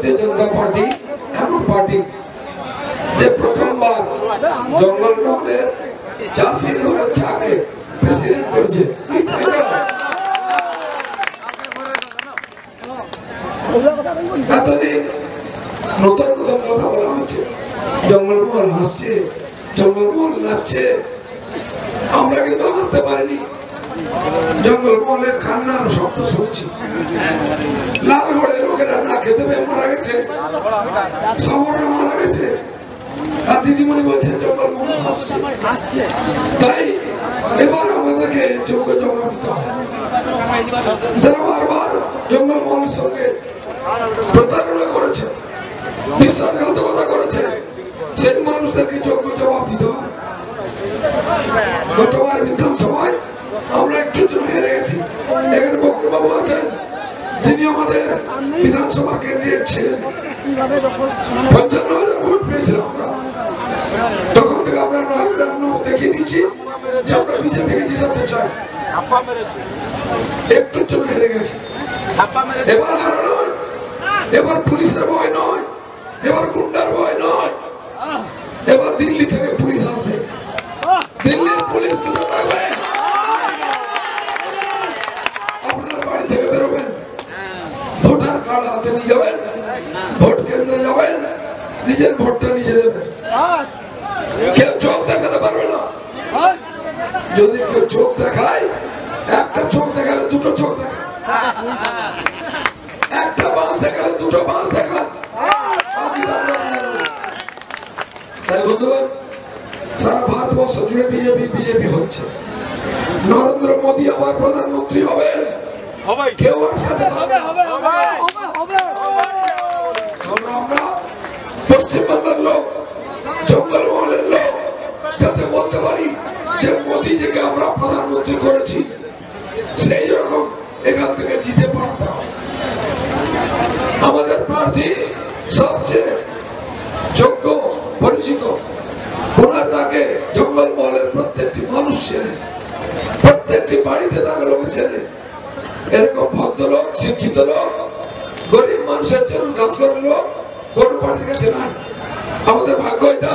ভারতীয় জনতা পার্টি এমন পার্টি যে প্রথমবার জঙ্গলমহলের চাষির ঘরের ছাকে প্রেসিডেন্ট করেছে। এতদিন নতুন নতুন কথা বলা হচ্ছে, জঙ্গলমহল হাসছে, জঙ্গলমহল নাচছে, আমরা কিন্তু হাসতে পারিনি। জঙ্গলমহলের কান্নার শব্দ শুনছি, লালগড়ের লোকেরা না খেতে পেয়ে মারা গেছে, সবররা মারা গেছে, আর দিদিমণি বলছেন জঙ্গলমহল হাসছে। তাই এবার আমাদেরকে যোগ্য জবাব দিতে হবে। যারা বারবার জঙ্গলমহলের সঙ্গে প্রতারণা করেছে, বিশ্বাসঘাতকতা করেছে, সেই মানুষদেরকে যোগ্য জবাব দিতে হবে। গতবার বিধানসভায় আমরা একটু হেরে গেছি। এখানে বক্রবাবু আছেন, যিনি আমাদের বিধানসভা ক্যান্ডিডেট ছিলেন, 55,000 ভোট পেয়েছিলাম আমরা। তখন থেকে আমরা 9 দেখিয়ে দিচ্ছি যে আমরা বিজেপিকে জিতাতে চাই। একটুর জন্য হেরে গেছি। এবার হারা নয়, এবার পুলিশের ভয় নয়, এবার গুন্ডার ভয় নয়, এবার দিল্লি থেকে পুলিশ আসবে, দিল্লির পুলিশ দুটো থাকবে। আপনারা বাড়ি থেকে বেরোবেন, ভোটার কার্ড হাতে নিয়ে যাবেন, ভোট কেন্দ্রে যাবেন, নিজের ভোটটা নিজে দেবেন। কেউ চোখ দেখাতে পারবে না। যদি কেউ চোখ দেখায়, একটা চোখ দেখালে দুটো চোখ দেখায়, একটা বাঁশ দেখালে দুটো বাঁশ দেখান। তাই বন্ধুগণ, সারা ভারতবর্ষ জুড়ে বিজেপি হচ্ছে। নরেন্দ্র মোদী আবার প্রধানমন্ত্রী হবেন, কেউ আটকাতে পারবে না। আমরা পশ্চিমবাংলার লোক, জঙ্গলমহলের লোক, যাতে বলতে পারি যে মোদীজিকে আমরা প্রধানমন্ত্রী করেছি, সেই রকম এখান থেকে জিতে পারতাম। আমাদের প্রার্থী সবচেয়ে যোগ্য, পরিচিত, ওনার তাকে জঙ্গলমহলের প্রত্যেকটি মানুষ চেনে, প্রত্যেকটি বাড়িতে তাকে লোক চেনে। এরকম ভদ্রলোক, শিক্ষিত লোক, গরিব মানুষের জন্য কাজ করার লোক কোন পার্টির কাছে নাই। আমাদের ভাগ্য এটা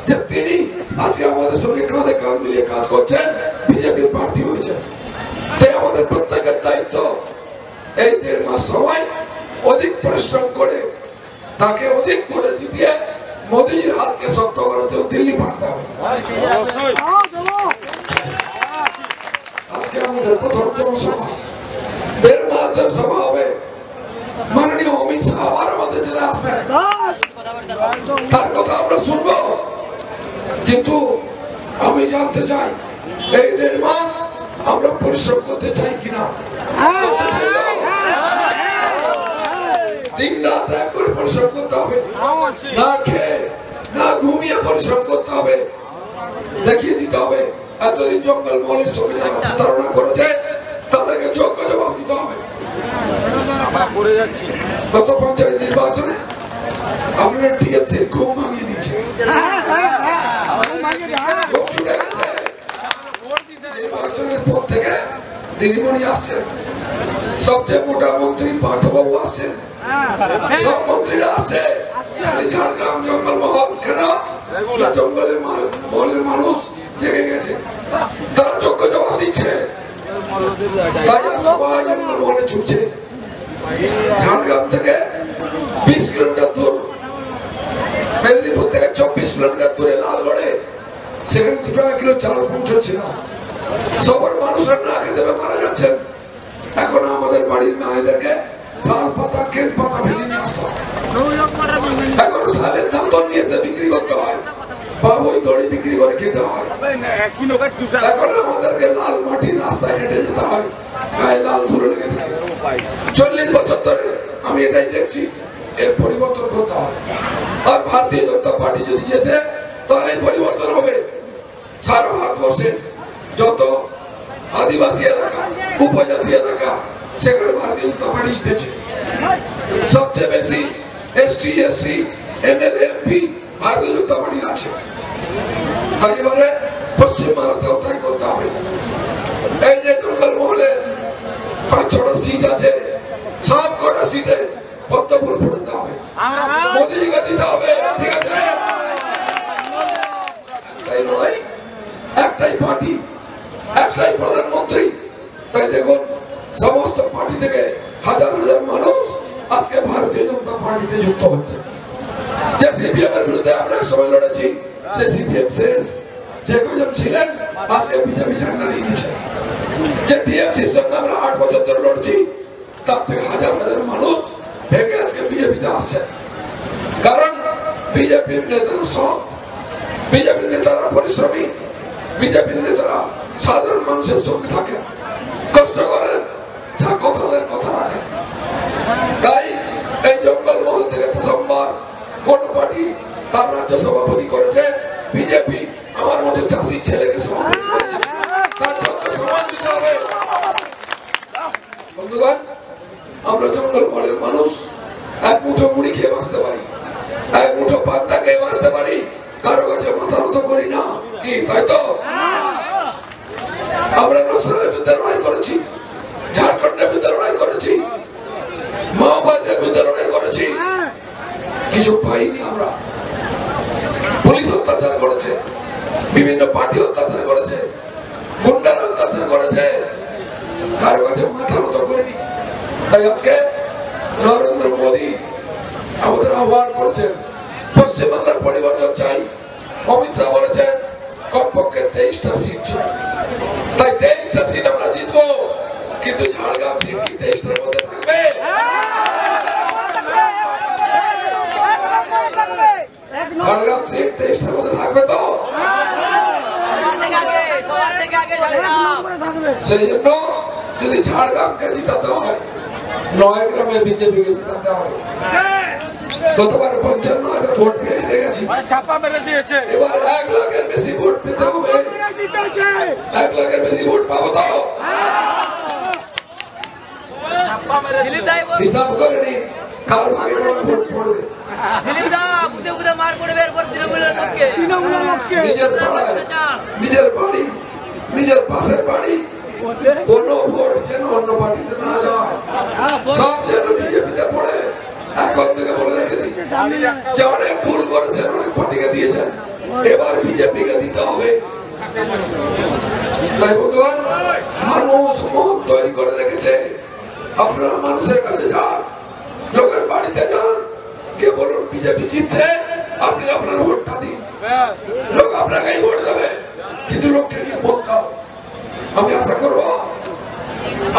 যে তিনি আজকে আমাদের সঙ্গে কাঁধে কাঁধ মিলিয়ে কাজ করছেন, বিজেপির প্রার্থী হয়েছেন। তাই আমাদের প্রত্যেকের দায়িত্ব এই 1.5 মাস সময় অধিক পরিশ্রম করে তাকে অধিক ভোটে জিতিয়ে মোদীজির হাতকে শক্ত করাতে দিল্লি পাঠাতে হবে। আজকে আমাদের প্রথম জনসভা, 1.5 মাস ধরে সভা হবে। মাননীয় অমিত শাহ আবার আমাদের জেলায় আসবেন, তার কথা আমরা শুনবো। কিন্তু আমি জানতে চাই এই 1.5 মাস আমরা পরিশ্রম করতে চাই কিনা। দিন রাত এক করে পরিশ্রম করতে হবে, না খেয়ে না ঘুমিয়ে পরিশ্রম করতে হবে, দেখিয়ে দিতে হবে এতদিন জঙ্গলমহলের সঙ্গে যারা প্রতারণা করেছে তাদেরকে যোগ্য জবাব দিতে হবে। গত পঞ্চায়েত নির্বাচনে আপনারা টিএমসি খুব ভাঙিয়ে দিয়েছে, নির্বাচনের পর থেকে দিদিমণি আসছে, সবচেয়ে মোটা মন্ত্রী পার্থবাবু আসছে, সব মন্ত্রীরা আসছে। খালি ঝাড়গ্রাম জঙ্গলমহল কেন? জঙ্গলের মহলের মানুষ জেগে গেছে, তারা যোগ্য জবাব দিচ্ছে। তাই সবাই জঙ্গলমহলে ছুটছে। ঝাড়গ্রাম থেকে 20 কিলোমিটার দূর, মেদিনীপুর থেকে 24 কিলোমিটার দূরে লালগড়ে, সেখানে 2 টাকা কিলো চাল পৌঁছচ্ছে না। সবার মানুষরা না খেতে মারা যাচ্ছেন। এখন আমাদের বাড়ির মায়েদেরকে শাল পাতা, কেন পাতা ভেঙে নিয়ে আসতে হয়। এখন শালের দাঁতন নিয়ে এসে বিক্রি করতে হয়, বাবুই দড়ি বিক্রি করে খেতে হয়। এখন আমাদেরকে লাল মাটির রাস্তায় হেঁটে যেতে হয়, গায়ে লাল ধুলো লেগে থাকে। 40 বছর ধরে আমি এটাই দেখছি, এর পরিবর্তন করতে হবে। আর ভারতীয় জনতা পার্টি যদি যেতে, তাহলে পরিবর্তন হবে। সারা ভারতবর্ষে যত আদিবাসী এলাকা, উপজাতি এলাকা, সেখানে ভারতীয় জনতা পার্টি জিতেছে। সবচেয়ে বেশি এসটি, এসসি, এমএলএ, এমপি ভারতীয় জনতা পার্টির আছে। তাই এবারে পশ্চিমবাংলাতেও তাই করতে হবে। এই যে জঙ্গলমহলের 5-6টা সিট আছে, সব কটা সিটে পদ্মফুল ফুটাতে হবে। মোদীজিকে দিতে হবে, ঠিক আছে? একটাই লড়াই, একটাই পার্টি, একটাই প্রধানমন্ত্রী। তাই দেখুন সমস্ত পার্টি থেকে হাজার হাজার মানুষ আজকে ভারতীয় জনতা পার্টিতে যুক্ত হচ্ছে। যে সিপিএম এর বিরুদ্ধে আমরা সময় লড়েছি, সে সিপিএম শেষ, যে কজন ছিলেন আজকে বিজেপি ঝান্ডা নিয়ে নিচ্ছে। যে টিএমসির সঙ্গে আমরা 8 বছর ধরে লড়ছি, তার থেকে হাজার হাজার মানুষ ভেঙে আজকে বিজেপিতে আসছে। কারণ বিজেপির নেতারা সব, বিজেপির নেতারা পরিশ্রমী, বিজেপির নেতারা সাধারণ মানুষের সঙ্গে থাকেন, কষ্ট করেন, যা কথাদের কথা রাখেন। তাই এই জঙ্গলমহল থেকে প্রথমবার কোন পার্টি তার রাজ্য সভাপতি করেছে বিজেপি। আমার মতো চাষির ছেলেকে সভাপতি করেছে, তার জন্য সম্মান দিতে হবে। বন্ধুগণ, আমরা জঙ্গলমহলের মানুষ এক মুঠো মুড়ি খেয়ে বাঁচতে পারি, এক মুঠো পান্তা খেয়ে বাঁচতে পারি, কারো কাছে মাথা নত করি না, কি তাই তো? আমরা নকশালের বিরুদ্ধে লড়াই করেছি, ঝাড়খণ্ডের বিরুদ্ধে লড়াই করেছি, মাওবাদের বিরুদ্ধে লড়াই করেছি, কিছু পাইনি। আমরা পুলিশ অত্যাচার করেছে, বিভিন্ন পার্টি অত্যাচার করেছে, গুন্ডার অত্যাচার করেছে, কারো কাছে মাথা নত করিনি। তাই আজকে নরেন্দ্র মোদী আমাদের আহ্বান করেছেন, পশ্চিমবাংলার পরিবর্তন চাই। অমিত শাহ বলেছেন কমপক্ষে 23টা সিট চাই। তাই 23টা সিট আমরা জিতবো, কিন্তু ঝাড়গ্রাম সিট কি 23টার মধ্যে থাকবে? ঝাড়গ্রাম সিট 23টার মধ্যে থাকবে তো? সেই জন্য যদি ঝাড়গ্রামকে জিতাতে হয়, 9 গ্রামে বিজেপিকে জিতাতে হবে। গতবার 55,000 ভোট পেয়ে হেরে গেছি, এবার 1 লাখের বেশি ভোট পেতে হবে। 1 লাখের বেশি ভোট পাবো তো? হিসাব করে নিন কার ভাগে কোন ভোট পড়বে। নিজের পাড়ায়, নিজের বাড়ি, নিজের পাশের বাড়ি কোন ভোট যেন অন্য পার্টিতে না যায়, সব যেন বিজেপিতে পড়ে। এখন থেকে বলে রেখে দিই যে অনেক ভুল করেছেন, অনেক পার্টিকে দিয়েছেন, এবার বিজেপিকে দিতে হবে। তাই বন্ধুগণ, মানুষ মত তৈরি করে রেখেছে। আপনারা মানুষের কাছে যান, লোকের বাড়িতে যান, কে বলুন বিজেপি জিতছে, আপনি আপনার ভোটটা দিন, লোক আপনাকেই ভোট দেবে। কিন্তু লোককে গিয়ে বলতে হবে। আমি আশা করব,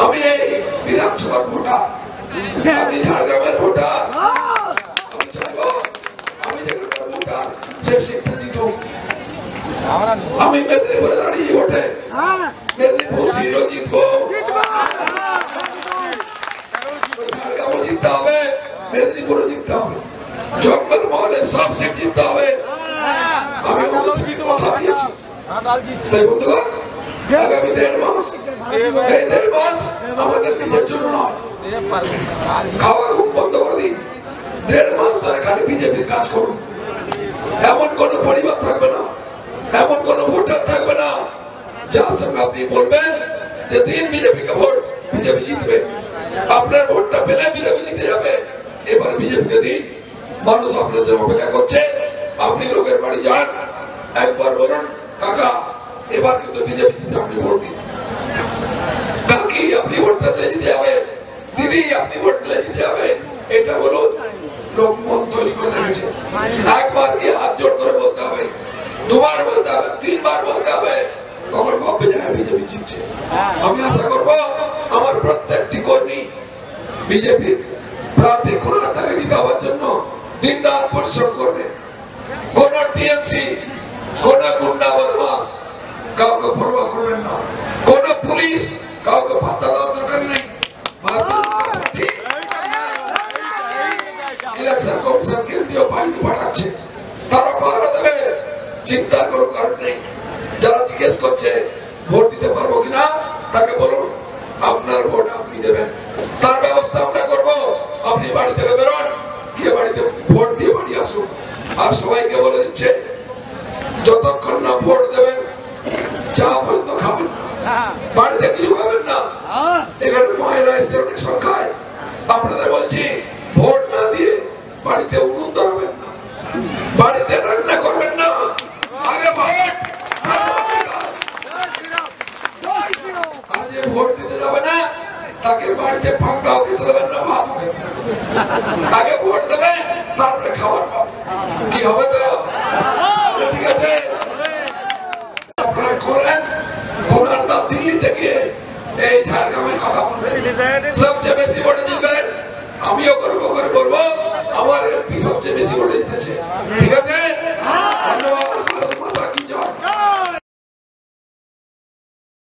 আমি এই বিধানসভার ভোটার, আমি ঝাড়গ্রামের ভোটার, আমি চাইব আমি যেখানকার ভোটার সে সিটটা জিতুক। আমি মেদিনীপুরে দাঁড়িয়েছি ভোটে, মেদিনীপুর সিটও জিতবো, ঝাড়গ্রামও জিততে হবে, মেদিনীপুরও জিততে হবে, জঙ্গলমহলের সব সিট জিততে হবে। আমি ওদের সাথে কথা দিয়েছি। তাই বন্ধুগণ, আগামী 1.5 মাস, এই 1.5 মাস আমাদের নিজের জন্য নয়, খাওয়া ঘুম বন্ধ করে দিন। 1.5 মাস ধরে খালি বিজেপির কাজ করুন। এমন কোন পরিবার থাকবে না, এমন কোন ভোটার থাকবে না যার সঙ্গে আপনি বলবেন যে দিন বিজেপিকে ভোট, বিজেপি জিতবে। আপনার ভোটটা পেলে বিজেপি জিতে যাবে। এবার বিজেপিকে দিন, মানুষ আপনার জন্য অপেক্ষা করছে। আপনি লোকের বাড়ি যান, একবার বলুন কাকা এবার কিন্তু বিজেপি জিতে, আপনি ভোট দিন। কাকি আপনি ভোটটা দিলে জিতে যাবে, দিদি আপনি ভোট দিলে জিতে যাবে, এটা বলুন। লোক মন তৈরি করে রেখেছে। একবার কি হাত জোর করে বলতে হবে, 2 বার বলতে হবে, 3 বার বলতে হবে, তখন ভাববে যে বিজেপি জিতছে। আমি আশা করব আমার প্রত্যেকটি কর্মী বিজেপির প্রার্থী কোনটাকে জিতাবার জন্য দিন রাত পরিশ্রম করবে। কোন টিএমসি, কোন গুন্ডা বদমাস কাউকে পরোয়া করবেন না, কোন পুলিশ কাউকে পাত্তা দেওয়ার দরকার নেই। ইলেকশন কমিশন কেন্দ্রীয় বাহিনী পাঠাচ্ছে, তারা পাহারা দেবে, চিন্তার কোনো কারণ নেই। যারা জিজ্ঞেস করছে ভোট দিতে পারবো কিনা, তাকে বলুন আপনার ভোট আপনি দেবেন, তার ব্যবস্থা আমরা করব। আপনি বাড়ি থেকে বেরোন, গিয়ে বাড়িতে ভোট দিয়ে বাড়ি আসুন। আর সবাইকে বলে দিচ্ছে যতক্ষণ না ভোট দেবেন চা পর্যন্ত খাবেন না, বাড়িতে কিছু খাবেন না। এখানে মায়েরা এসছে অনেক সংখ্যায়, আপনাদের বলছি ভোট না দিয়ে বাড়িতে তাকে বাড়িতে পান্তাও খেতে দেবেন না, ভাতও খেতে দেবেন। আগে ভোট দেবেন, তারপরে খাবার পাবেন। কি হবে তো? ঠিক আছে, আপনারা করেন। ওনার তা দিল্লি থেকে এই ঝাড়গ্রামের কথা বলবেন, সবচেয়ে বেশি ভোটে জিতবেন। আমিও গর্ব করে বলবো আমার এমপি সবচেয়ে বেশি ভোটে জিতেছে। ঠিক আছে, ধন্যবাদ।